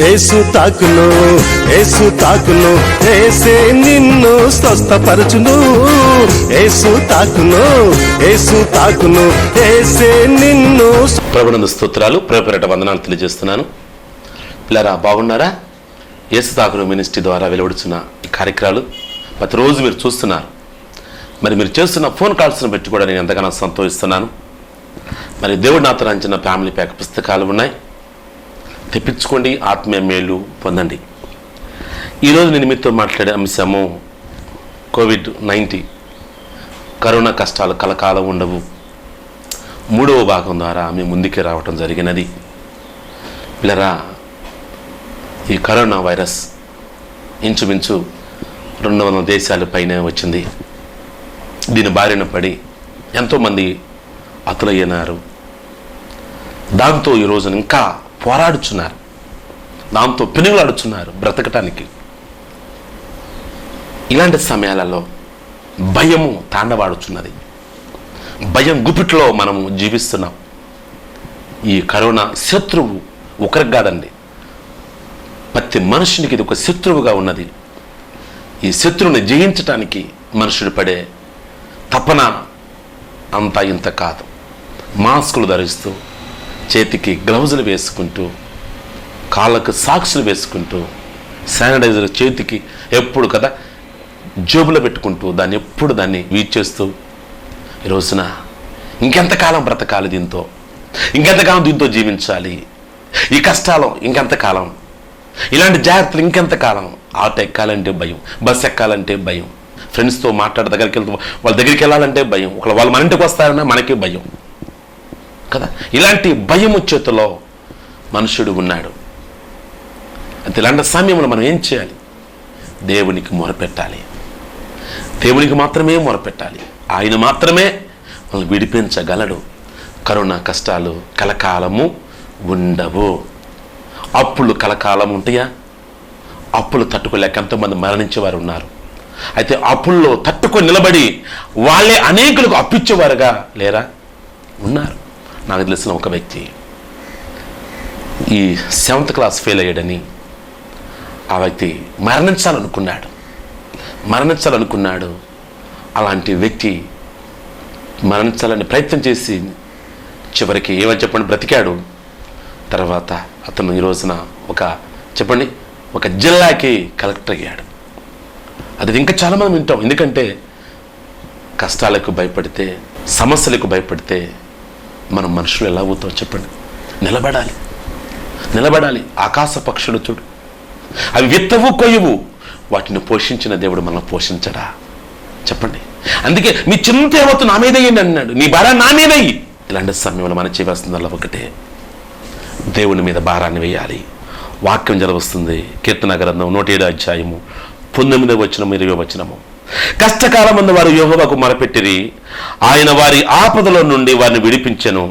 యేసు తాకును, యేసు తాకును, యేసే నిన్ను స్వస్థపరచును. యేసు తాకును, యేసు తాకును, యేసే నిన్ను. ప్రభునందు స్తోత్రాలు, ప్రేపరేట వందనాలు తెలియజేస్తున్నాను. పిల్లరా బాగున్నారా? యేసు తాకును మినిస్ట్రీ ద్వారా వెలువడుచున్న ఈ కార్యక్రమాలు ప్రతిరోజు మీరు చూస్తున్నారు. మరి మీరు చేస్తున్న ఫోన్ కాల్స్ని బట్టి కూడా నేను ఎంతగానో సంతోషిస్తున్నాను. మరి దేవుడు నాతో రాయించిన ఫ్యామిలీ ప్యాక్ పుస్తకాలు ఉన్నాయి, తెప్పించుకోండి, ఆత్మీయ మేలు పొందండి. ఈరోజు నేను మీతో మాట్లాడే అంశము COVID-19, కరోనా కష్టాలు కలకాలం ఉండవు. 3వ భాగం ద్వారా మీ ముందుకే రావటం జరిగినది. పిల్లరా, ఈ కరోనా వైరస్ ఇంచుమించు 200 దేశాల పైన వచ్చింది. దీని బారిన పడి ఎంతోమంది హతులయ్యారు. దాంతో ఈరోజు ఇంకా పోరాడుచున్నారు, దాంతో పెనుగులాడుచున్నారు బ్రతకటానికి. ఇలాంటి సమయాలలో భయము తాండవాడుచున్నది. భయం గుప్పిట్లో మనము జీవిస్తున్నాం. ఈ కరోనా శత్రువు ఒకరికి కాదండి, ప్రతి మనుషునికి ఇది ఒక శత్రువుగా ఉన్నది. ఈ శత్రువుని జయించటానికి మనుషుడు పడే తపన అంతా ఇంత కాదు. మాస్కులు ధరిస్తూ, చేతికి గ్లౌజులు వేసుకుంటూ, కాళ్ళకు సాక్సులు వేసుకుంటూ, శానిటైజర్ చేతికి ఎప్పుడు కదా జేబులో పెట్టుకుంటూ దాన్ని యూజ్ చేస్తూ ఈ రోజున ఇంకెంతకాలం బ్రతకాలి, ఇంకెంతకాలం దీంతో జీవించాలి, ఈ కష్టాలు ఇంకెంతకాలం, ఇలాంటి జాగ్రత్తలు ఇంకెంతకాలం. ఆటో ఎక్కాలంటే భయం, బస్సు ఎక్కాలంటే భయం, ఫ్రెండ్స్తో దగ్గరికి వెళ్తూ వాళ్ళ దగ్గరికి వెళ్ళాలంటే భయం, వాళ్ళు మన ఇంటికి వస్తారన్నా మనకే భయం కదా. ఇలాంటి భయం చేతిలో మనుషుడు ఉన్నాడు. అయితే ఇలాంటి సమయంలో మనం ఏం చేయాలి? దేవునికి మొరపెట్టాలి. దేవునికి మాత్రమే మొరపెట్టాలి. ఆయన మాత్రమే మనల్ని విడిపించగలడు. కరోనా కష్టాలు కలకాలము ఉండవు. అప్పులు కలకాలం ఉంటాయా? అప్పులు తట్టుకోలేక ఎంతోమంది మరణించేవారు ఉన్నారు. అయితే అప్పుల్లో తట్టుకొని నిలబడి వాళ్ళే అనేకులకు అప్పిచ్చేవారుగా లేరా? ఉన్నారు. నాకు తెలిసిన ఒక వ్యక్తి ఈ 7th క్లాస్ ఫెయిల్ అయ్యాడని ఆ వ్యక్తి మరణించాలనుకున్నాడు. అలాంటి వ్యక్తి మరణించాలని ప్రయత్నం చేసి చివరికి ఏమని చెప్పండి బ్రతికాడు. తర్వాత అతను ఈ రోజున ఒక జిల్లాకి కలెక్టర్ అయ్యాడు. అది ఇంకా చాలామంది వింటాం. ఎందుకంటే కష్టాలకు భయపడితే, సమస్యలకు భయపడితే మనం మనుషులు ఎలా అవుతాం చెప్పండి? నిలబడాలి. ఆకాశ పక్షులు చూడు, అవి విత్తవు కొయ్యవు, వాటిని పోషించిన దేవుడు మనల్ని పోషించడా చెప్పండి? అందుకే మీ చింత ఏమవుతూ నా మీద అయ్యింది అన్నాడు, నీ భారం నా మీద అయ్యి. ఇలాంటి సమయంలో మనం చేయవలసిందల్లా ఒకటే, దేవుని మీద భారాన్ని వేయాలి. వాక్యం జరగవస్తుంది. కీర్తన గ్రంథం 107 అధ్యాయము 19వ వచనం 20వ వచనము. కష్టకాలమందు వారు యెహోవాకు మొరపెట్టిరి, ఆయన వారి ఆపదల నుండి వారిని విడిపించెను.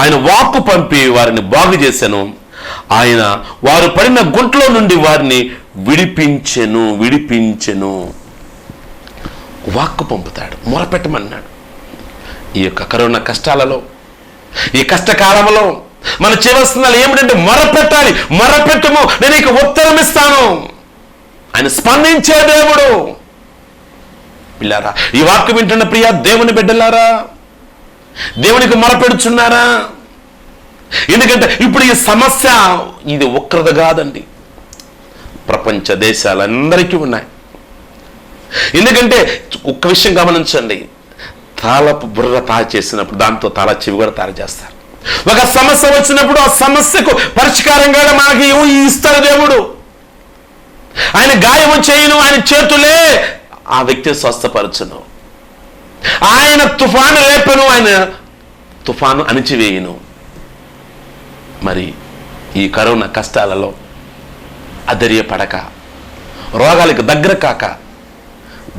ఆయన వాక్కు పంపి వారిని బాగు చేసెను. ఆయన వారు పడిన గుంటలో నుండి వారిని విడిపించెను. వాక్కు పంపుతాడు, మొరపెట్టమన్నాడు. ఈ యొక్క కరోనా కష్టాలలో, ఈ కష్టకాలంలో మనం చేయవలసిన ఏమిటంటే మొరపెట్టము, నేను ఇక ఉత్తరం ఇస్తాను. ఆయన స్పందించే దేవుడు. పిల్లారా, ఈ వాక్కు వింటున్న ప్రియ దేవుని బిడ్డలారా, దేవునికి మొరపెడుచున్నారా? ఎందుకంటే ఇప్పుడు ఈ సమస్య ఇది ఒక్కరిది కాదండి, ప్రపంచ దేశాలందరికీ ఉన్నాయి. ఎందుకంటే ఒక్క విషయం గమనించండి, తాళపు బుర్ర తయారు చేసినప్పుడు దాంతో తాళ చెవి కూడా తయారు చేస్తారు. ఒక సమస్య వచ్చినప్పుడు ఆ సమస్యకు పరిష్కారంగా మనకి ఇస్తాడు దేవుడు. ఆయన గాయము చేయను, ఆయన చేతులే ఆ వ్యక్తిని స్వస్థపరచును. ఆయన తుఫాను లేపను, ఆయన తుఫాను అణిచివేయును. మరి ఈ కరోనా కష్టాలలో అధైర్యపడక, రోగాలకు దగ్గర కాక,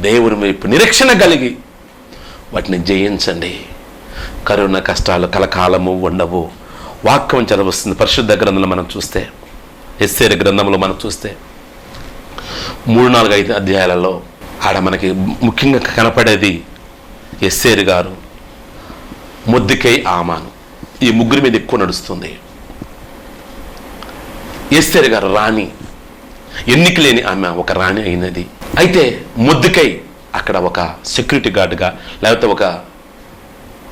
దేవుని వైపు నిరీక్షణ కలిగి వాటిని జయించండి. కరోనా కష్టాలు కలకాలము ఉండవు. వాక్యం చదవస్తుంది. పరిశుద్ధ గ్రంథంలో మనం చూస్తే, యెషయా గ్రంథంలో మనం చూస్తే 3-4-5 అధ్యాయాలలో ఆడ మనకి ముఖ్యంగా కనపడేది యెషయా గారు, మొర్దెకై, ఆమాను, ఈ ముగ్గురి మీద ఎక్కువ నడుస్తుంది. ఎస్తేరు గారు రాణి, ఎన్నిక లేని ఆమె ఒక రాణి అయినది. అయితే మొర్దెకై అక్కడ ఒక సెక్యూరిటీ గార్డుగా లేకపోతే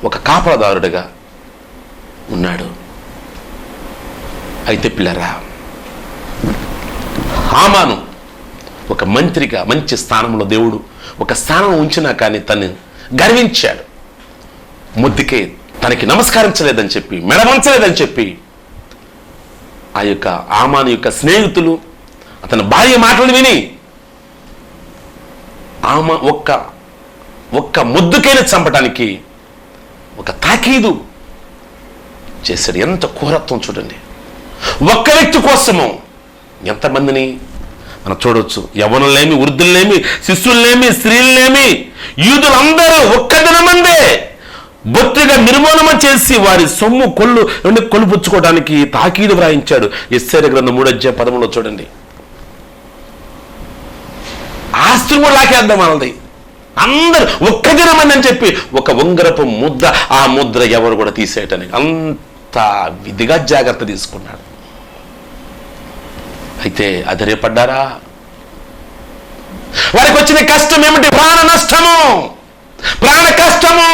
ఒక కాపలాదారుడిగా ఉన్నాడు. అయితే పిల్లరా, హామాను ఒక మంత్రిగా మంచి స్థానంలో దేవుడు ఒక స్థానం ఉంచినా కానీ తను గర్వించాడు. మొర్దెకై తనకి నమస్కరించలేదని చెప్పి, మెడవంచలేదని చెప్పి ఆ యొక్క హామాను యొక్క స్నేహితులు అతని భార్య మాటలు విని ఆమె ఒక్క మొర్దెకైని చంపడానికి ఒక తాకీదు చేశాడు. ఎంత క్రూరత్వం చూడండి. ఒక్క వ్యక్తి కోసము ఎంతమందిని మనం చూడవచ్చు. యవ్వనులేమి, వృద్ధులేమి, శిశువులేమి, స్త్రీలేమి, యూదులందరూ ఒక్క దినమందే బొత్తిగా నిర్మూలన చేసి వారి సొమ్ము కొలుపుచ్చుకోవడానికి తాకీదు వ్రాయించాడు. ఎస్తేరు గ్రంథం 3:13 చూడండి. ఆస్తి కూడా లాకేద్దాం అన్నది. అందరూ ఒక్క దినమంది అని చెప్పి ఒక ఉంగరపు ముద్ద, ఆ ముద్ర ఎవరు కూడా తీసేయటానికి అంత విధిగా జాగ్రత్త తీసుకున్నాడు. అయితే అధైర్యపడ్డారా? వారికి వచ్చిన కష్టం ఏమిటి? ప్రాణ నష్టము, ప్రాణ కష్టము.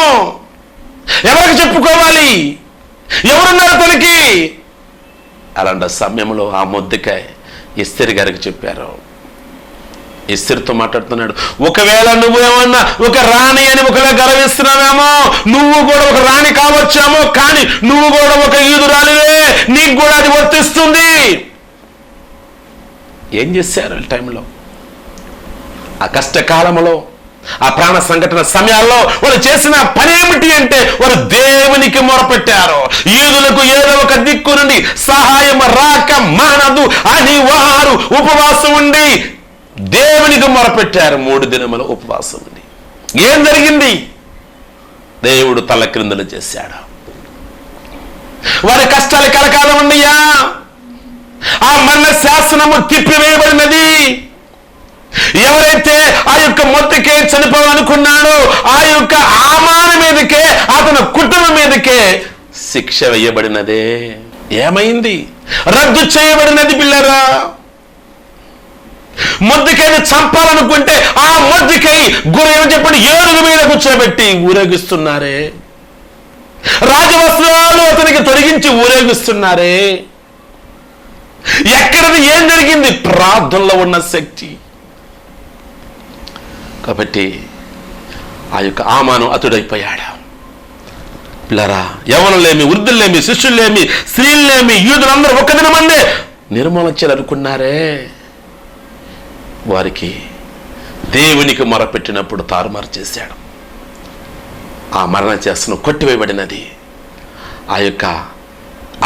ఎవరికి చెప్పుకోవాలి? ఎవరున్నారు తనకి? అలాంటి సమయంలో ఆ మొర్దెకై ఎస్తేరు గారికి చెప్పారు. ఎస్తేరుతో మాట్లాడుతున్నాడు. ఒకవేళ నువ్వేమన్నా ఒక రాణి అని ఒకవేళ గర్విస్తున్నావేమో, నువ్వు కూడా ఒక రాణి కావచ్చామో, కానీ నువ్వు కూడా ఒక యూదురాలివే, నీకు కూడా అది వర్తిస్తుంది. ఏం చేశారు ఈ టైంలో? ఆ కష్టకాలంలో, ఆ ప్రాణ సంఘటన సమయాల్లో వాళ్ళు చేసిన పని ఏమిటి అంటే వారు దేవునికి మొరపెట్టారు. యూదులకు ఏదో ఒక దిక్కు నుండి సహాయం రాక మానదు అని వారు ఉపవాసం ఉండి దేవునికి మొరపెట్టారు. 3 దినముల ఉపవాసం ఉండి ఏం జరిగింది? దేవుడు తలక్రిందులు చేశాడు. వారి కష్టాలు కలకాలం ఉన్నాయా? ఆ మరణ శాసనము తిప్పివేయబడినది. ఎవరైతే ఆ యొక్క మొర్దెకై చనిపోవాలనుకున్నాడో ఆ యొక్క హామాను మీదకే, అతని కుటుంబం మీదకే శిక్ష వేయబడినదే. ఏమైంది? రద్దు చేయబడినది. పిల్లరా, మొర్దెకైని చంపాలనుకుంటే ఆ మొర్దెకై గురేమని చెప్పండి, ఏనుగు మీద కూర్చోబెట్టి ఊరేగిస్తున్నారే. రాజవస్త్రాలు అతనికి తొలగించి ఊరేగిస్తున్నారే. ఎక్కడది? ఏం జరిగింది? ప్రార్థనలో ఉన్న శక్తి. కాబట్టి ఆ యొక్క హామాను అతుడైపోయాడు. పిల్లరా, యవ్వనులేమి, వృద్ధులేమి, శిష్యులేమి, స్త్రీలేమి, యూదులందరూ ఒక్క దినమందే నిర్మూలన చేయాలనుకున్నారే. వారికి దేవునికి మొరపెట్టినప్పుడు తారుమారు చేశాడు. ఆ మరణ శాసనం కొట్టివేయబడినది. ఆ యొక్క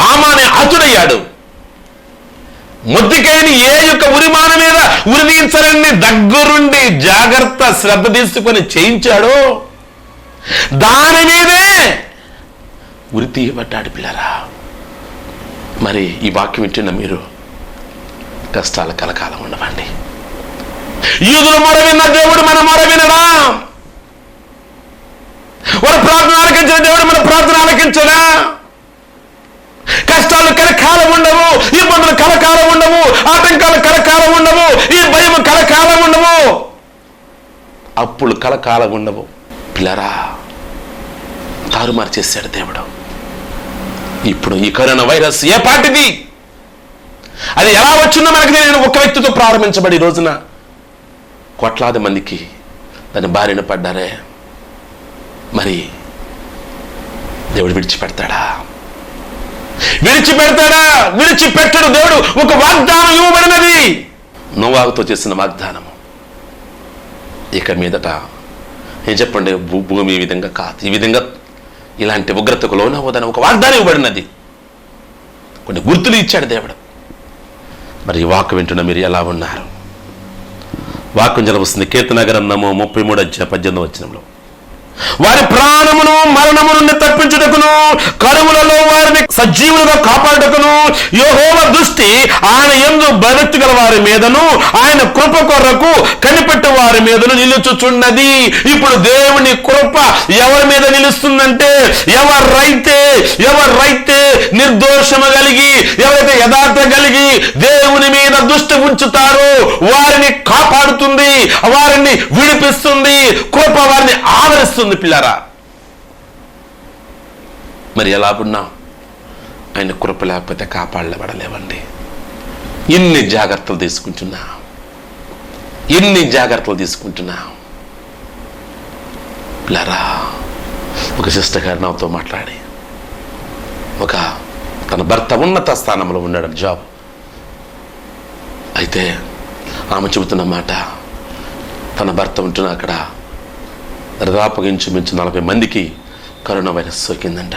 హామాను అతుడయ్యాడు. మొర్దెకైని ఏ యొక్క ఉరిమాన మీద ఉరిదీయించాలని దగ్గరుండి జాగ్రత్త శ్రద్ధ తీసుకొని చేయించాడో దాని మీదే ఉరి తీయబడ్డాడు. పిల్లరా, మరి ఈ వాక్యం వింటున్న మీరు కష్టాలు కలకాలం ఉండవండి. యూదులు మొర విన్న దేవుడు మన మొర వినడా? వారు ప్రార్థన ఆలకించిన దేవుడు మన ప్రార్థన ఆలకించడా? కష్టాలు కలకాలం ఉండవు, ఇబ్బందులు కలకాలం ఉండవు, ఆటంకాలు కలకాలం ఉండవు, ఈ భయం కలకాలం ఉండవు, అప్పులు కలకాలం ఉండవు. పిల్లరా, తారుమారు చేశాడు దేవుడు. ఇప్పుడు ఈ కరోనా వైరస్ ఏ పాటిది? అది ఎలా వచ్చిందో మనకి నేను ఒక వ్యక్తితో ప్రారంభించబడి ఈ రోజున కోట్లాది మందికి దాని బారిన పడ్డారే. మరి దేవుడు విడిచిపెడతాడా? విడిచిపెట్టడు. దేవుడు ఒక వాగ్దానం ఇవ్వబడినది, నోవాహుతో చేసిన వాగ్దానము. ఇక మీదట ఏం చెప్పండి, భూమి ఈ విధంగా కాదు, ఈ విధంగా ఇలాంటి ఉగ్రతకు లోనవ్వదని ఒక వాగ్దానం ఇవ్వబడినది. కొన్ని గుర్తులు ఇచ్చాడు దేవుడు. మరి ఈ వాక్కు వింటున్న మీరు ఎలా ఉన్నారు? వాక్యం జలవస్తుంది. కీర్తన గ్రంథము 33:18 వారి ప్రాణమును మరణము నుండి తప్పించుటకును, కరువులలో వారిని సజీవులుగా కాపాడుటకును యెహోవా దృష్టి ఆయన యందు భక్తి గల వారి మీదను ఆయన కృప కొరకు కనిపెట్టు వారి మీదను నిలుచుచున్నది. ఇప్పుడు దేవుని కృప ఎవరి మీద నిలుస్తుందంటే ఎవరైతే నిర్దోషము కలిగి, ఎవరైతే యథార్థ కలిగి దేవుని మీద దృష్టి ఉంచుతారో వారిని కాపాడుతుంది, వారిని విడిపిస్తుంది, కృప వారిని ఆవరిస్తుంది. పిల్లరా, మరి ఎలాగున్నా ఆయన కృప లేకపోతే కాపాడలేవండి. ఎన్ని జాగ్రత్తలు తీసుకుంటున్నా పిల్లరా. ఒక సిస్టర్ గారు నాతో మాట్లాడి, తన భర్త ఉన్నత స్థానంలో ఉన్నాడు, జాబ్. అయితే ఆమె చెబుతున్న మాట, తన భర్త ఉంటున్న అక్కడ దాదాపుగా ఇంచుమించు 40 మందికి కరోనా వైరస్ సోకిందంట.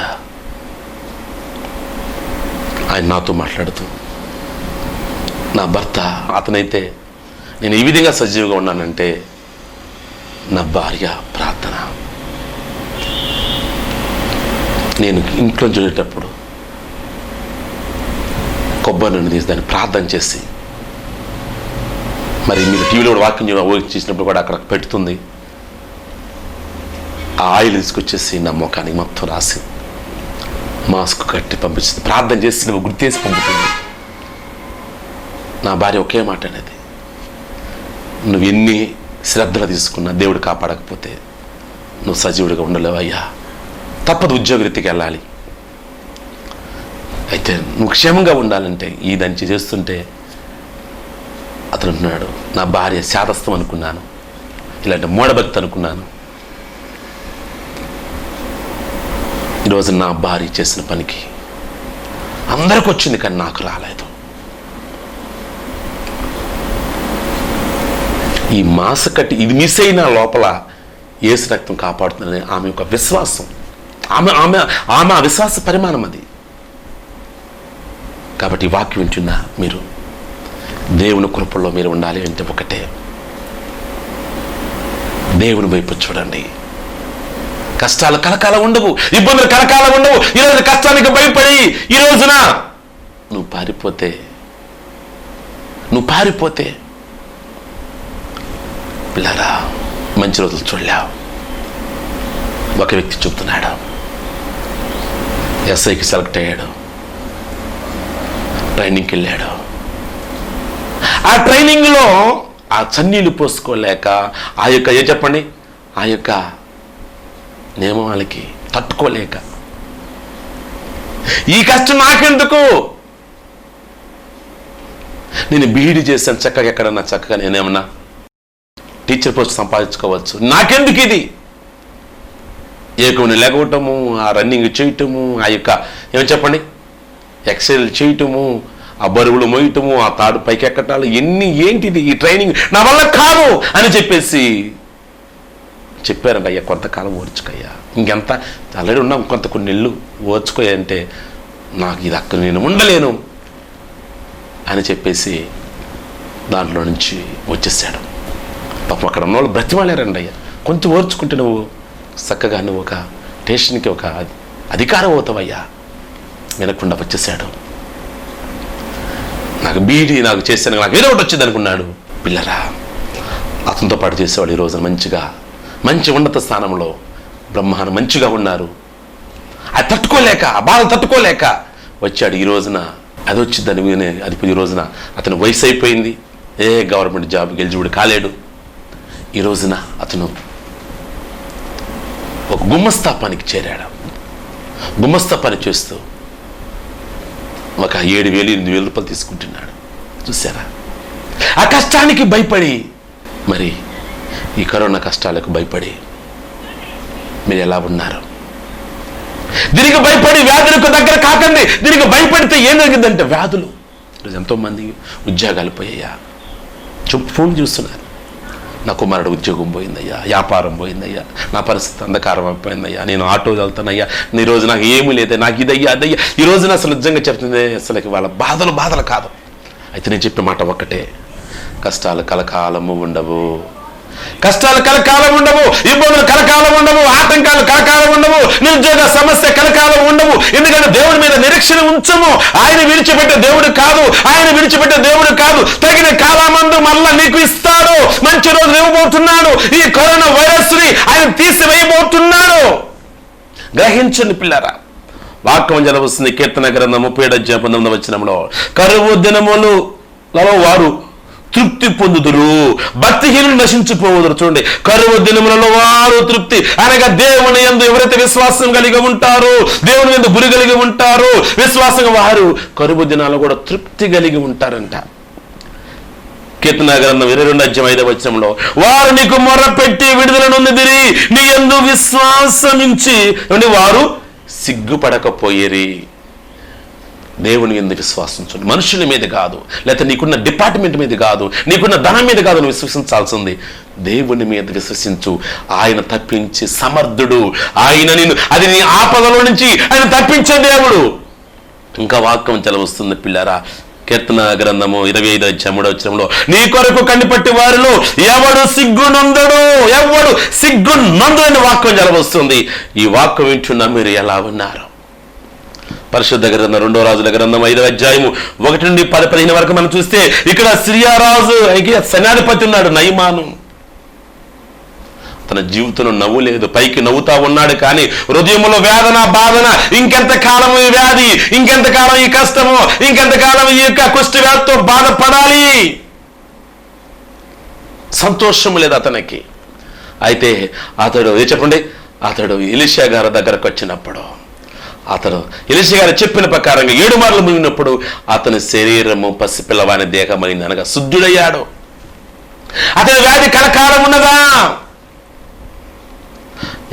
ఆయన నాతో మాట్లాడుతూ, నా భర్త అతనైతే నేను ఈ విధంగా సజీవంగా ఉన్నానంటే నా భార్య ప్రార్థన. నేను ఇంట్లో చూడేటప్పుడు కొబ్బరి నూనె తీసి దాన్ని ప్రార్థన చేసి, మరి మీరు టీవీలో వాకింగ్ చేసినప్పుడు కూడా అక్కడ పెడుతుంది, ఆ ఆయిల్ తీసుకొచ్చేసి నా ముఖానికి మొత్తం రాసి మాస్క్ కట్టి పంపిస్తుంది. ప్రార్థన చేసి నువ్వు గుర్తేసి పంపుతుంది. నా భార్య ఒకే మాట అనేది, నువ్వు ఎన్ని శ్రద్ధలు తీసుకున్నా దేవుడు కాపాడకపోతే నువ్వు సజీవుడిగా ఉండలేవు అయ్యా, తప్పదు, ఉద్యోగరీతికి వెళ్ళాలి. అయితే నువ్వు క్షేమంగా ఉండాలంటే ఇదంచి చేస్తుంటే, అతను అంటున్నాడు, నా భార్య శాతస్థం అనుకున్నాను, ఇలాంటి మూఢభక్తి అనుకున్నాను. ఈరోజు నా భార్య చేసిన పనికి అందరికి వచ్చింది, కానీ నాకు రాలేదు. ఈ మాస కట్టి ఇది మిస్ అయిన లోపల యేసు రక్తం కాపాడుతుందని ఆమె యొక్క విశ్వాసం, ఆమె ఆ విశ్వాస పరిమాణం అది. కాబట్టి వాక్యం వింటున్నా మీరు దేవుని కృపల్లో మీరు ఉండాలి అంటే ఒకటే, దేవుని వైపు చూడండి. కష్టాలు కలకాలం ఉండవు, ఇబ్బందులు కలకాలం ఉండవు. ఈరోజు కష్టానికి భయపడి ఈ రోజున నువ్వు పారిపోతే పిల్లరా, మంచి రోజులు చూడలేవు. ఒక వ్యక్తి చెప్తున్నాడు, ఎస్ఐకి సెలెక్ట్ అయ్యాడు, ట్రైనింగ్కి వెళ్ళాడు. ఆ ట్రైనింగ్లో ఆ చన్నీళ్ళు పోసుకోలేక, ఆ యొక్క నియమాలకి తట్టుకోలేక, ఈ కష్టం నాకెందుకు, నేను బీఈడీ చేశాను, చక్కగా నేనేమన్నా టీచర్ పోస్ట్ సంపాదించుకోవచ్చు, నాకెందుకు ఇది? ఏకమని లేకపోవటము, ఆ రన్నింగ్ చేయటము, ఆ యొక్క ఎక్సైజ్ చేయటము, ఆ బరువులు మోయటము, ఆ తాడు పైకి ఎక్కటాలు, ఏంటిది ఈ ట్రైనింగ్ నా వల్ల కాదు అని చెప్పారంట. అయ్యా కొంతకాలం ఓర్చుకయ్యా, ఇంకెంత ఆల్రెడీ ఉన్నాం, కొన్ని నెలలు ఓర్చుకోయా అంటే, నాకు ఇది అక్కడ నేను ఉండలేను అని దాంట్లో నుంచి వచ్చేసాడు. పాపం అక్కడ ఉన్న వాళ్ళు బ్రతిమాలేరండి, అయ్యా కొంచెం ఓర్చుకుంటే నువ్వు చక్కగా నువ్వు ఒక స్టేషన్కి ఒక అధికారం అవుతావయ్యా. వినకుండా వచ్చేసాడు. నాకు బీడీ చేశాను, నాకు ఏదో ఒకటి వచ్చింది అనుకున్నాడు. పిల్లరా, అతనితో పాటు చేసేవాడు ఈ రోజున మంచి ఉన్నత స్థానంలో బ్రహ్మాండం మంచిగా ఉన్నారు. అది తట్టుకోలేక, ఆ బాధ తట్టుకోలేక వచ్చాడు. ఈ రోజున అది వచ్చిందని అది ఈ రోజున అతను వయసు అయిపోయింది, గవర్నమెంట్ జాబ్ గెలిచిబడి కాలేడు. ఈ రోజున అతను ఒక గుమస్తా పనికి చేరాడు. గుమస్తా పని చేస్తూ ఒక 7,000-8,000 రూపాయలు తీసుకుంటున్నాడు. చూసారా, ఆ కష్టానికి భయపడి, మరి ఈ కరోనా కష్టాలకు భయపడి మీరు ఎలా ఉన్నారు? దీనికి భయపడి వ్యాధులకు దగ్గర కాకండి. దీనికి భయపడితే ఏం జరిగిందంటే వ్యాధులు. ఈరోజు ఎంతోమంది ఉద్యోగాలు పోయాయా, ఫోన్ చూస్తున్నారు, నా కుమారుడు ఉద్యోగం పోయిందయ్యా, వ్యాపారం పోయిందయ్యా, నా పరిస్థితి అంధకారం అయిపోయిందయ్యా, నేను ఆటో వెళ్తానయ్యా, ఈరోజు నాకు ఏమీ లేదే, నాకు ఇదయ్యా అదయ్యా. ఈ రోజున అసలు నిజంగా చెప్తుంది, అసలు వాళ్ళ బాధలు కాదు. అయితే నేను చెప్పే మాట ఒక్కటే, కష్టాలు కలకాలము ఉండవు, ఇబ్బందులు కలకాలం ఉండవు, ఆటంకాలు కలకాలం ఉండవు, నిరుద్యోగ సమస్య కలకాలం ఉండవు. ఎందుకంటే దేవుని మీద నిరీక్షణ ఉంచము. ఆయన విడిచిపెట్టే దేవుడు కాదు, ఆయన విడిచిపెట్టే దేవుడు కాదు. తగిన కాలమందు మళ్ళా నీకు ఇస్తాడు. మంచి రోజులు ఇవ్వబోతున్నాడు. ఈ కరోనా వైరస్ ని ఆయన తీసివేయబోతున్నాడు. గ్రహించండి పిల్లరా. వాక్యం జరవస్తుంది. కీర్తన గ్రంథం 37:19 కరువు దినములలో వారు తృప్తి పొందుదురు, భక్తిహీనులు నశించిపోవుదురు. చూడండి, కరువు దినములలో వారు తృప్తి అనగా దేవుని యందు ఎవరైతే విశ్వాసం కలిగి ఉంటారో, దేవుని యందు గురి కలిగి ఉంటారో, విశ్వాసం వారు కరువు దినాలు కూడా తృప్తి కలిగి ఉంటారంట. కీర్తన గ్రంథం 22:5 వారు నీకు మొర్రపెట్టి విడుదల నొందిరి, నీ యందు విశ్వాసమించి వారు సిగ్గుపడకపోయేరి. దేవుని యందు విశ్వాసించండి, మనుషుల మీద కాదు, లేకపోతే నీకున్న డిపార్ట్మెంట్ మీద కాదు, నీకున్న ధనం మీద కాదు నువ్వు విశ్వసించాల్సింది. దేవుని మీద విశ్వసించు. ఆయన తప్పించి సమర్థుడు. ఆయన నిన్ను అది నీ ఆపదలో నుంచి ఆయన తప్పించే దేవుడు. ఇంకా వాక్యం చలవస్తుంది పిల్లరా. కీర్తన గ్రంథము 25:3 నీ కొరకు కనిపట్టి వారిలో ఎవడు సిగ్గునందడు, ఎవడు సిగ్గునందు అని వాక్యం చలవస్తుంది. ఈ వాక్యం వింటున్నా మీరు ఎలా ఉన్నారు? పరిశుద్ధ గ్రంథం 2 రాజుల గ్రంథం 5:1-10 వరకు మనం చూస్తే ఇక్కడ సిరియా రాజు సేనాధిపతి ఉన్నాడు నయమాను. తన జీవితంలో నవ్వు లేదు, పైకి నవ్వుతా ఉన్నాడు, కానీ హృదయంలో వేదన, బాధన. ఇంకెంత కాలం ఈ వ్యాధి, ఇంకెంత కాలం ఈ కష్టము, ఇంకెంత కాలం ఈ యొక్క కుష్టి వ్యాధితో బాధపడాలి. సంతోషం లేదు అతనికి. అయితే అతడు చెప్పండి, అతడు ఎలీషా గారి దగ్గరకు వచ్చినప్పుడు, అతను ఎలీషా గారు చెప్పిన ప్రకారంగా 7 మార్లు మునిగినప్పుడు అతని శరీరము పసిపిల్లవాని దేహమైంది, అనగా శుద్ధుడయ్యాడు. అతని వ్యాధి కలకాలం ఉన్నదా?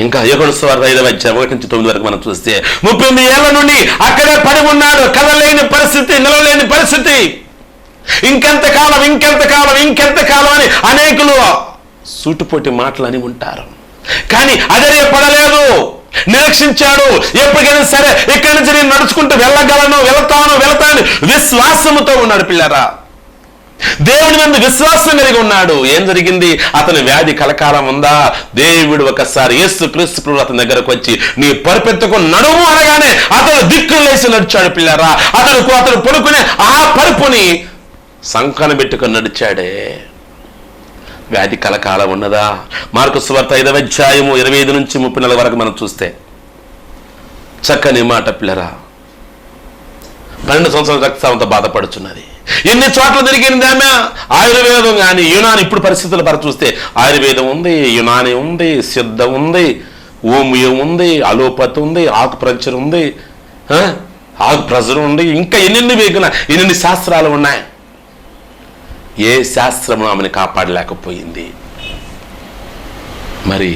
ఇంకా యోహాను సువార్త 5:1-9 వరకు మనం చూస్తే 38 ఏళ్ల నుండి అక్కడే పడి ఉన్నాడు. కదలేని పరిస్థితి, నిలవలేని పరిస్థితి. ఇంకెంతకాలం, ఇంకెంతకాలం, ఇంకెంతకాలం అని అనేకులు సూటిపోటి మాటలు అని ఉంటారు. కానీ అధైర్యపడలేదు, నిరీక్షించాడు. ఎప్పటికైనా సరే ఇక్కడి నుంచి నేను నడుచుకుంటూ వెళ్తాను విశ్వాసముతో ఉన్నాడు పిల్లరా. దేవుని మీద విశ్వాసం కలిగి ఉన్నాడు. ఏం జరిగింది? అతని వ్యాధి కలకాలం ఉందా? దేవుడు ఒకసారి యేసు క్రీస్తు అతని దగ్గరకు వచ్చి నీ పరుపెత్తుకు నడుము అనగానే అతను దిక్కులు లేచి నడిచాడు పిల్లరా. అతను పడుకునే ఆ పరుపుని సంకన పెట్టుకొని నడిచాడే. వ్యాధి కలకాలం ఉన్నదా? మార్కు సువార్త 5:25-34 వరకు మనం చూస్తే చక్కని మాట పిల్లరా. 12 సంవత్సరాల రక్తస్రావంతో బాధపడుచున్నది. ఎన్ని చోట్ల తిరిగింది ఆమె. ఆయుర్వేదం కానీ యునాని, ఇప్పుడు పరిస్థితుల పర చూస్తే ఆయుర్వేదం ఉంది, యునాని ఉంది, సిద్ధ ఉంది, ఓమియం ఉంది, అలోపతి ఉంది, ఆకుప్రంచర్ ఉంది, ఆకుప్రజర్ ఉంది, ఇంకా ఎన్ని శాస్త్రాలు ఉన్నాయి. ఏ శాస్త్రము ఆమెను కాపాడలేకపోయింది. మరి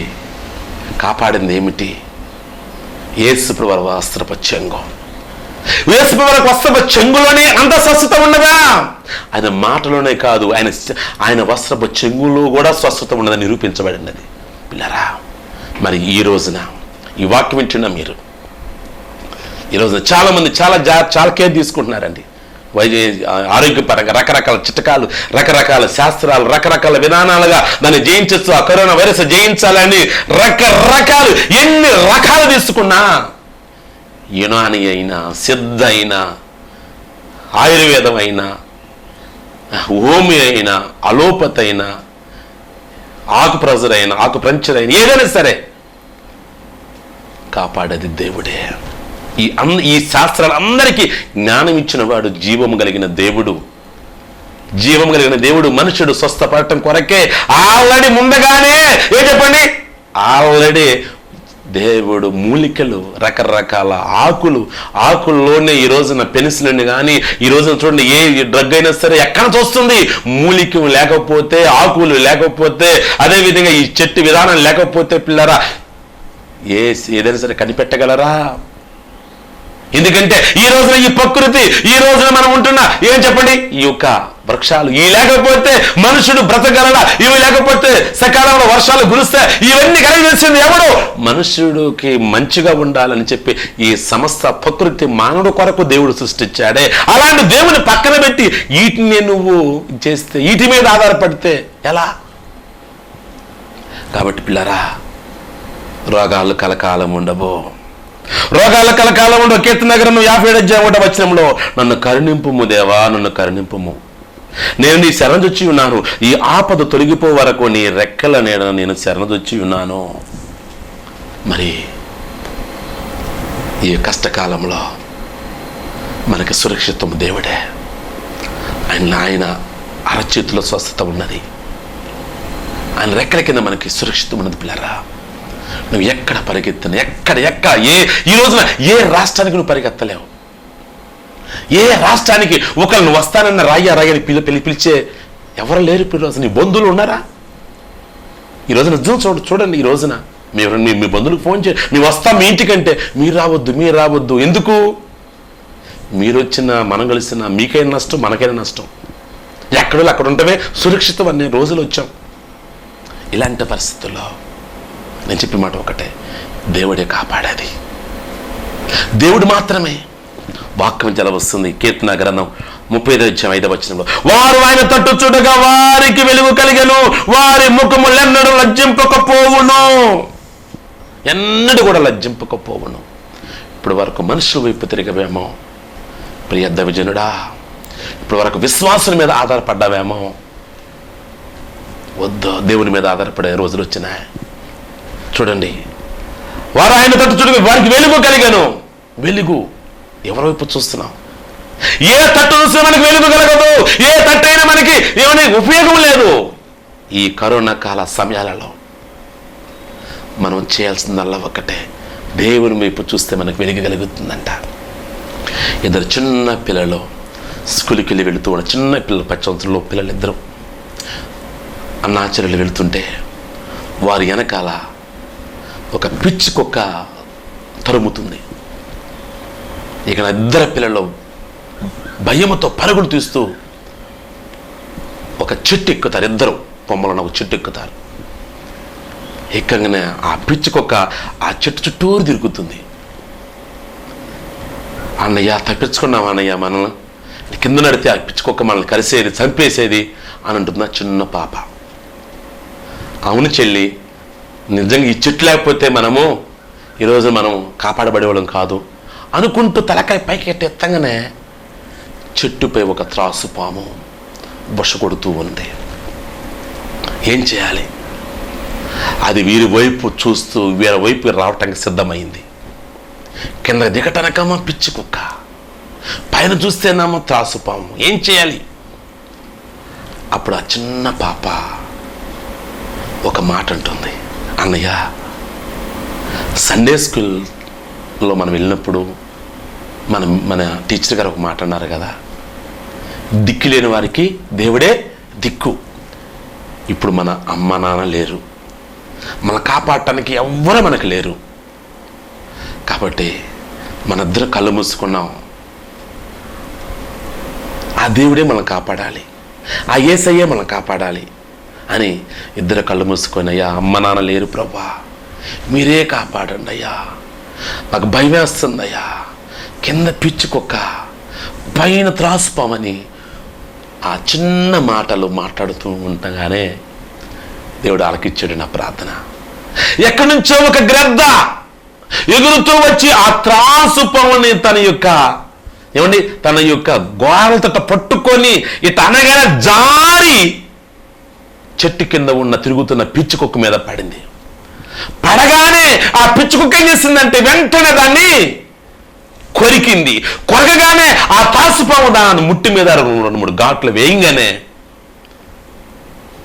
కాపాడింది ఏమిటి? యేసుప్రభు వస్త్రపు చెంగు. యేసుప్రభు వస్త్రపు చెంగులోనే అంత స్వస్థత ఉన్నదా? ఆయన మాటలోనే కాదు, ఆయన వస్త్రపు చెంగులో కూడా స్వస్థత ఉన్నదని నిరూపించబడినది పిల్లరా. మరి ఈ రోజున ఈ వాక్యం వింటున్నా మీరు, ఈ రోజున చాలా మంది చాలా కేర్ తీసుకుంటున్నారండి. ఆరోగ్యపరంగా రకరకాల చిట్కాలు, రకరకాల శాస్త్రాలు, రకరకాల విధానాలుగా దాన్ని జయించచ్చు, ఆ కరోనా వైరస్ జయించాలని రకరకాలు ఎన్ని రకాలు తీసుకున్నా, యునాని అయినా, సిద్ధ అయినా, ఆయుర్వేదం అయినా, హోమియో అయినా, అలోపతి అయినా, ఆకుప్రజర్ అయినా, ఆకుప్రంచర్ అయినా, ఏదైనా సరే కాపాడేది దేవుడే. ఈ శాస్త్రాలందరికీ జ్ఞానం ఇచ్చిన వాడు జీవము కలిగిన దేవుడు. జీవం కలిగిన దేవుడు మనుషుడు స్వస్థపడటం కొరకే ఆల్రెడీ ముందుగానే చెప్పండి, ఆల్రెడీ దేవుడు మూలికలు, రకరకాల ఆకుల్లోనే ఈ రోజున పెన్సిలిన్ కానీ, ఈ రోజున చూడండి ఏ డ్రగ్ అయినా సరే ఎక్కడ చూస్తుంది, మూలికలు లేకపోతే, ఆకులు లేకపోతే, అదేవిధంగా ఈ చెట్టు విధానం లేకపోతే పిల్లరా ఏదైనా సరే కనిపెట్టగలరా? ఎందుకంటే ఈ రోజున ఈ ప్రకృతి, ఈ రోజున మనం ఉంటున్న ఏం చెప్పండి, ఈ యొక్క వృక్షాలు ఇవి లేకపోతే మనుషుడు బ్రతకగలడా? ఇవి లేకపోతే సకాలంలో వర్షాలు కురిస్తే ఇవన్నీ కలిగేసింది ఎవడు? మనుషుడికి మంచిగా ఉండాలని చెప్పి ఈ సమస్త ప్రకృతి మానవుడు కొరకు దేవుడు సృష్టించాడే. అలాంటి దేవుని పక్కన పెట్టి వీటిని నువ్వు చేస్తే, వీటి మీద ఆధారపడితే ఎలా? కాబట్టి పిల్లరా, రోగాలు కలకాలం ఉండవు. రోగాల కలకాలం ఉండవు. కీర్తన గ్రంథం 57:1 నన్ను కరుణింపుము దేవా, నన్ను కరుణింపుము. నేను నీ శరణొచ్చి ఉన్నాను. ఈ ఆపద తొలగిపో వరకు నీ రెక్కల నీడ నేను శరణొచ్చి ఉన్నాను. మరి ఈ కష్టకాలంలో మనకి సురక్షితం దేవుడే. ఆయన అరచేతిలో స్వస్థత ఉన్నది. ఆయన రెక్కల కింద మనకి సురక్షితం ఉన్నది. పిల్లరా, నువ్వు ఎక్కడ పరిగెత్తిన ఎక్కడ ఈ రోజున ఏ రాష్ట్రానికి నువ్వు పరిగెత్తలేవు. ఏ రాష్ట్రానికి ఒకరిని వస్తానన్న రాయని పిలిచే ఎవరు లేరు. ఇప్పుడు రోజు నీ బంధువులు ఉన్నారా? ఈ రోజున చూడండి. ఈ రోజున మీ బంధువులకు ఫోన్ చేయండి, మేము వస్తాం మీ ఇంటికంటే. మీరు రావద్దు. ఎందుకు? మీరు వచ్చినా మనం కలిసినా మీకైనా నష్టం, మనకైనా నష్టం. ఎక్కడో అక్కడ ఉంటమే సురక్షితం అనే రోజులు వచ్చాం. ఇలాంటి పరిస్థితుల్లో నేను చెప్పే మాట ఒకటే, దేవుడే కాపాడేది, దేవుడు మాత్రమే. వాక్యం జల వస్తుంది. కీర్తన గ్రంథం 35:5 వారు ఆయన తట్టు చూడగా వారికి వెలుగు కలిగెను, వారి ముఖములెన్నడూ లజ్జింపకపోవును. ఎన్నడూ కూడా లజ్జింపకపోవును. ఇప్పుడు వరకు మనుషుల వైపు తిరగవేమో ప్రియ దైవజనుడా, ఇప్పుడు వరకు విశ్వాసుల మీద ఆధారపడ్డావేమో. వద్దు, దేవుని మీద ఆధారపడే రోజులు వచ్చినాయి. చూడండి, వారు ఆయన తట్టు చూడగా వారికి వెలుగు కలిగెను. వెలుగు ఎవరి వైపు చూస్తున్నాం? ఏ తట్టు చూస్తే మనకి వెలుగు కలగదు, ఏ తట్టు అయినా మనకి ఏమైనా ఉపయోగం లేదు. ఈ కరోనా కాల సమయాలలో మనం చేయాల్సిందల్లా ఒకటే, దేవుని వైపు చూస్తే మనకు వెలుగు కలుగుతుందంట. ఇద్దరు చిన్న పిల్లలు స్కూల్కి వెళ్ళి వెళుతూ ఉన్న చిన్న పిల్లలు, 10 సంవత్సరాల పిల్లలు ఇద్దరు అన్నాచరులు వెళుతుంటే వారి వెనకాల ఒక పిచ్చి కుక్క తరుముతుంది. ఇక ఇద్దరు పిల్లలు భయముతో పరుగులు తీస్తూ ఒక చెట్టు ఎక్కుతారు. ఇద్దరు కొమ్మలను ఒక చెట్టు ఎక్కుతారు. ఎక్కగానే ఆ పిచ్చి కుక్క ఆ చెట్టు చుట్టూరు తిరుగుతుంది. అన్నయ్య తప్పించుకున్నాం అన్నయ్య, మనం కింద నడితే ఆ పిచ్చి కుక్క మనల్ని కలిసేది, చంపేసేది అని అంటున్నా చిన్న పాప. అవును చెల్లి, నిజంగా ఈ చెట్టు లేకపోతే మనము ఈరోజు మనం కాపాడబడేవాళ్ళం కాదు అనుకుంటూ తలకాయ పైకి ఎత్తగానే చెట్టుపై ఒక త్రాసు పాము బుష కొడుతూ ఉంది. ఏం చేయాలి? అది వీరి వైపు చూస్తూ వీరి వైపు రావటానికి సిద్ధమైంది. కింద దిగటనకమా పిచ్చి కుక్క, పైన చూస్తేనేమో త్రాసు పాము. ఏం చేయాలి? అప్పుడు ఆ చిన్న పాప ఒక మాట అంటుంది, అన్నయ్య, సండే స్కూల్లో మనం వెళ్ళినప్పుడు మన టీచర్ గారు ఒక మాట అన్నారు కదా, దిక్కు లేని వారికి దేవుడే దిక్కు. ఇప్పుడు మన అమ్మ నాన్న లేరు, మన కాపాడటానికి ఎవ్వరూ మనకు లేరు. కాబట్టి మనిద్దరు కళ్ళు మూసుకున్నాం, ఆ దేవుడే మనం కాపాడాలి, ఆ యేసయ్యే మనం కాపాడాలి అని ఇద్దరు కళ్ళు మూసుకొని, అయ్యా అమ్మ నాన్న లేరు ప్రభా, మీరే కాపాడండి అయ్యా, నాకు భయం వేస్తుంది అయ్యా, కింద పిచ్చి కుక్క పైన త్రాసుపామని ఆ చిన్న మాటలు మాట్లాడుతూ ఉండగానే దేవుడు ఆలకిచ్చాడు నా ప్రార్థన. ఎక్కడి నుంచో ఒక గ్రద్ద ఎగురుతూ వచ్చి ఆ త్రాసుపాముని తన యొక్క గోడలతో పట్టుకొని ఇట అనగానే జారి చెట్టు కింద ఉన్న తిరుగుతున్న పిచ్చి కుక్క మీద పడింది. పడగానే ఆ పిచ్చి కుక్క ఏం చేసిందంటే వెంటనే దాన్ని కొరికింది. కొరకగానే ఆ తాసుపాము దాని ముట్టి మీద 2-3 ఘాట్లు వేయంగానే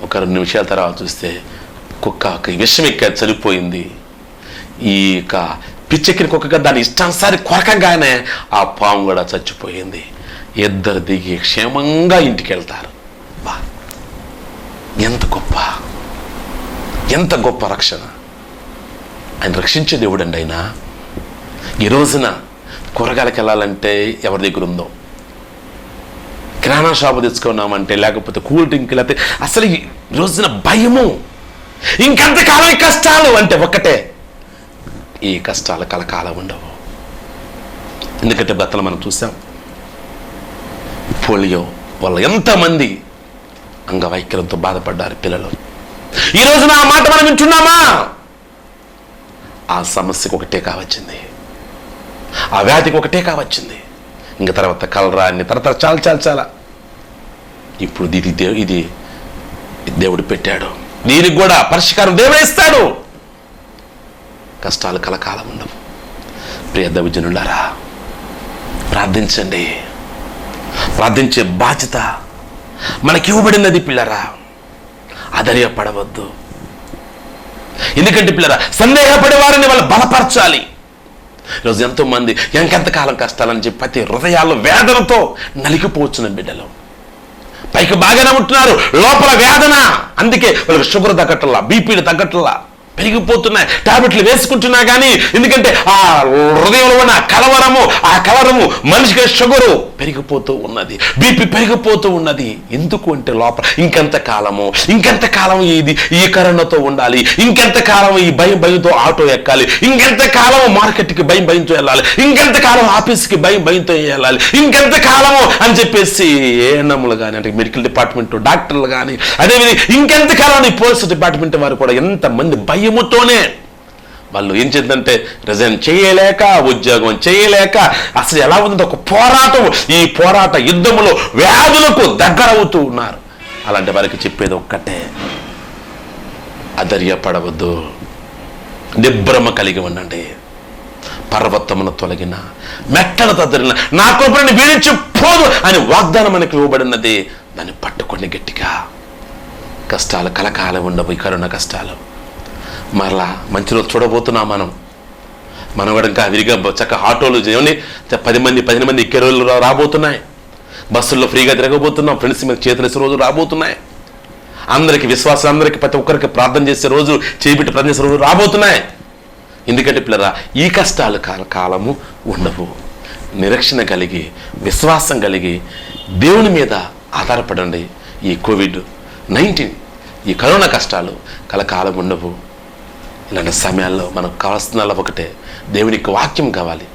ఒక 2 నిమిషాల తర్వాత చూస్తే కుక్క విషం ఎక్క చనిపోయింది. ఈ పిచ్చెక్కిన కుక్కగా దాని ఇష్టానుసారి కొరకగానే ఆ పాము కూడా చచ్చిపోయింది. ఇద్దరు దిగి క్షేమంగా ఇంటికి వెళ్తారు. బా, ఎంత గొప్ప రక్షణ! ఆయన రక్షించే దేవుడు అండి. ఆయన ఈ రోజున కూరగాయలకు వెళ్ళాలంటే ఎవరి దగ్గర ఉందో, కిరాణా షాపు తెచ్చుకున్నామంటే, లేకపోతే కూల్ డ్రింక్, లేకపోతే అసలు ఈ రోజున భయము, ఇంకంతకాలం కష్టాలు అంటే ఒక్కటే, ఈ కష్టాలు కలకాలం ఉండవు. ఎందుకంటే గతంలో మనం చూసాం, పోలియో వల్ల ఎంతమంది అంగవైకల్యంతో బాధపడ్డారు పిల్లలు. ఈ రోజున ఆ మాట మనం వింటున్నామా? ఆ సమస్యకు ఒకటే కావచ్చింది, ఆ వ్యాధికి ఒకటే కావచ్చింది. ఇంకా తర్వాత కలరా అన్ని తర్వాత చాలా ఇప్పుడు ఇది దేవుడు పెట్టాడు. దీనికి కూడా పరిష్కారం దేవుడే ఇస్తాడు. కష్టాలు కలకాలం ఉండవు. ప్రియ దైవజనులారా, ప్రార్థించండి. ప్రార్థించే బాధ్యత మనకి ఇవ్వబడినది పిల్లరా. ఆధైర్యపడవద్దు. ఎందుకంటే పిల్లరా, సందేహపడే వారిని వాళ్ళు బలపరచాలి. ఈరోజు ఎంతో మంది ఎంకెంతకాలం కష్టాలని చెప్పి ప్రతి హృదయాల్లో వేదనతో నలిగిపోవచ్చున్న బిడ్డలు పైకి బాగానే ఉంటున్నారు, లోపల వేదన. అందుకే వాళ్ళకి షుగర్ తగ్గట్లా, బీపీలు తగ్గట్లా పెరిగిపోతున్నాయి. టాబ్లెట్లు వేసుకుంటున్నా కానీ ఎందుకంటే ఆ హృదయంలో ఉన్న ఆ కలవరము మనిషికి షుగరు పెరిగిపోతూ ఉన్నది, బీపీ పెరిగిపోతూ ఉన్నది. ఎందుకు అంటే లోపల ఇంకెంతకాలం ఈ కరోనాతో ఉండాలి, ఇంకెంతకాలం ఈ భయంతో ఆటో ఎక్కాలి, ఇంకెంతకాలం మార్కెట్కి భయంతో వెళ్ళాలి, ఇంకెంతకాలం ఆఫీస్కి భయంతో వెళ్ళాలి, ఇంకెంతకాలము అని చెప్పేసి ఏఎన్ఎంలు కానీ అంటే మెడికల్ డిపార్ట్మెంట్ డాక్టర్లు కానీ అదేవిధంగా ఇంకెంతకాలం ఈ పోలీస్ డిపార్ట్మెంట్ వారు కూడా ఎంతమంది భయముతోనే వాళ్ళు ఏం చేద్దంటే రిజైన్ చేయలేక, ఉద్యోగం చేయలేక అసలు ఎలా ఉందంటే ఒక పోరాటం. ఈ పోరాట యుద్ధములో వ్యాధులకు దగ్గరవుతూ ఉన్నారు. అలాంటి వారికి చెప్పేది ఒక్కటే, అధైర్యపడవద్దు, నిబ్రమ కలిగి ఉండండి. పర్వతమును తొలగిన మెట్టను తద్దరిన నా కృపను వీడించి పోదు అని వాగ్దానం మనకు ఇవ్వబడినది. దాన్ని పట్టుకోండి గట్టిగా. కష్టాలు కలకాలం ఉండవు. ఈ కరోనా కష్టాలు మరలా మంచి రోజు చూడబోతున్నాం. మనం కూడా ఇంకా విరిగా చక్క ఆటోలు చేయని 10 మంది ఎక్కే రోజులు రాబోతున్నాయి. బస్సుల్లో ఫ్రీగా తిరగబోతున్నాం. ఫ్రెండ్స్ మీద చేతులేసే రోజులు రాబోతున్నాయి. అందరికీ విశ్వాసం, అందరికీ ప్రతి ఒక్కరికి ప్రార్థన చేసే రోజు, చేయిబెట్టి ప్రార్థన చేసే రోజు రాబోతున్నాయి. ఎందుకంటే పిల్లరా, ఈ కష్టాలు కాలము ఉండవు. నిరీక్షణ కలిగి, విశ్వాసం కలిగి దేవుని మీద ఆధారపడండి. ఈ కోవిడ్-19 ఈ కరోనా కష్టాలు కలకాలం ఉండవు. ఇలాంటి సమయాల్లో మనకు కావాల్సిన ఒకటే, దేవునికి వాక్యం కావాలి.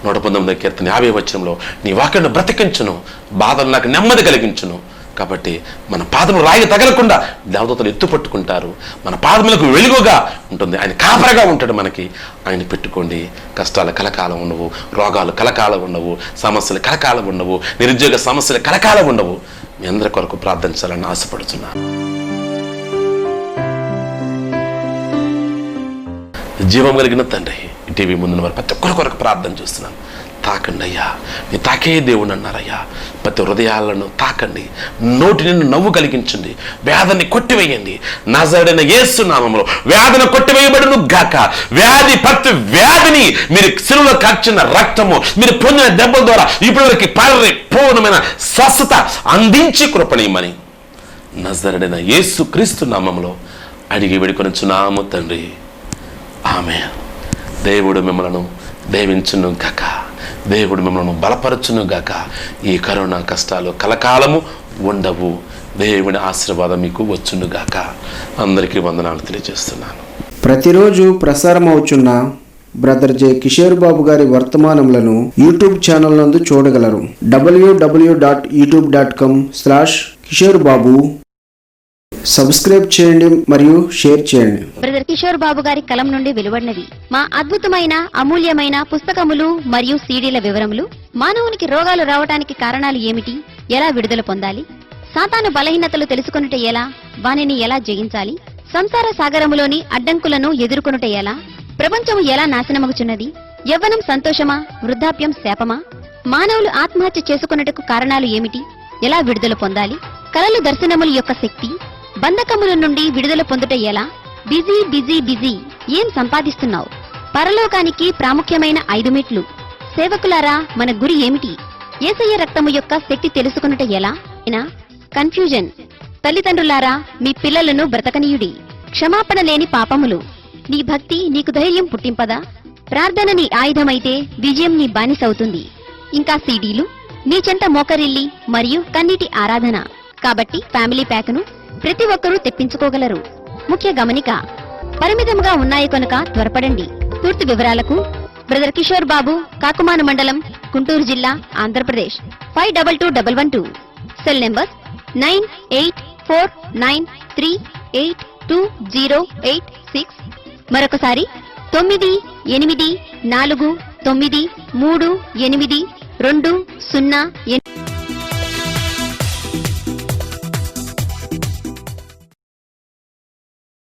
119వ కీర్తన 50వ వచనంలో నీ వాక్యాన్ని బ్రతికించును, బాధలు నాకు నెమ్మది కలిగించును. కాబట్టి మన పాదములు రాయి తగలకుండా దేవదూతలు ఎత్తుపట్టుకుంటారు. మన పాదములకు వెలుగుగా ఉంటుంది. ఆయన కాపరగా ఉంటాడు మనకి. ఆయన పెట్టుకోండి. కష్టాలు కలకాలం ఉండవు, రోగాలు కలకాలం ఉండవు, సమస్యలు కలకాలం ఉండవు, నిరుద్యోగ సమస్యలు కలకాలం ఉండవు. మీ అందరి కొరకు ప్రార్థించాలని ఆశపడుతున్నాను. జీవం కలిగిన తండ్రి, ఈ టీవీ ముందున్న వారు ప్రతి ఒక్కరి కొరకు ప్రార్థన చేస్తున్నాను. తాకండి అయ్యా, నీ తాకే దేవుడు అన్నారయ్యా. ప్రతి హృదయాలను తాకండి. నోటి నిన్ను నవ్వు కలిగించండి. వ్యాధిని కొట్టివేయండి. నజరేయుడైన యేసు నామములో వ్యాధిని కొట్టివేయబడును గాక. ప్రతి వ్యాధిని మీరు శిలువలో కార్చిన రక్తము, మీరు పొందిన దెబ్బల ద్వారా ఇప్పటివరకు పరిపూర్ణమైన స్వస్థత అందించి కృపణీయమని నజరేయుడైన యేసు క్రీస్తు నామములో అడిగి వేడుకొనుచున్నాము తండ్రి. ఆమేన్. దేవుడు మిమ్మలను దీవించును గాక. దేవుడు మిమ్మల్ని బలపరచును గాక. ఈ కరోనా కష్టాలు కలకాలము ఉండవు. దేవుని ఆశీర్వాదం మీకు వచ్చును గాక. అందరికీ వందనాలు తెలియజేస్తున్నాను. ప్రతిరోజు ప్రసారం అవుతున్న బ్రదర్ జె కిషోర్ బాబు గారి వర్తమానములను యూట్యూబ్ ఛానల్ నందు చూడగలరు. www.youtube.com/కిషోర్ బాబు సబ్స్క్రైబ్ చేయండి మరియు షేర్ చేయండి. బ్రదర్ కిషోర్ బాబు గారి కలం నుండి వెలువడినవి మా అద్భుతమైన అమూల్యమైన పుస్తకములు మరియు సీడీల వివరములు. మానవునికి రోగాలు రావడానికి కారణాలు ఏమిటి, ఎలా విడుదల పొందాలి, సాతాను బలహీనతలు తెలుసుకొనుట ఎలా, వానిని ఎలా జయించాలి, సంసార సాగరములోని అడ్డంకులను ఎదుర్కొనుట ఎలా, ప్రపంచము ఎలా నాశనమగుచున్నది, యవ్వనం సంతోషమా, వృద్ధాప్యం శాపమా, మానవులు ఆత్మహత్య చేసుకొనుటకు కారణాలు ఏమిటి, ఎలా విడుదల పొందాలి, కలలు దర్శనముల యొక్క శక్తి, బంధకముల నుండి విడుదల పొందుట ఎలా, బిజీ ఏం సంపాదిస్తున్నావు, పరలోకానికి ప్రాముఖ్యమైన 5 మెట్లు, సేవకులారా మన గురి ఏమిటి, యేసయ్య రక్తము యొక్క శక్తి తెలుసుకొనుట ఎలా, కన్ఫ్యూజన్, తల్లిదండ్రులారా మీ పిల్లలను బ్రతకనీయుడి, క్షమాపణ లేని పాపములు, నీ భక్తి నీకు ధైర్యం పుట్టింపదా, ప్రార్థన నీ ఆయుధమైతే విజయం నీ బానిసవుతుంది. ఇంకా సీడీలు, నీ చెంత మోకరిల్లి మరియు కన్నీటి ఆరాధన. కాబట్టి ఫ్యామిలీ ప్యాక్ను ప్రతి ఒక్కరూ తెప్పించుకోగలరు. ముఖ్య గమనిక, పరిమితంగా ఉన్నాయి కనుక త్వరపడండి. పూర్తి వివరాలకు బ్రదర్ కిషోర్ బాబు, కాకుమాను మండలం, గుంటూరు జిల్లా, ఆంధ్రప్రదేశ్ 522112. Cell number 984932820866. మరొకసారి 9844 93820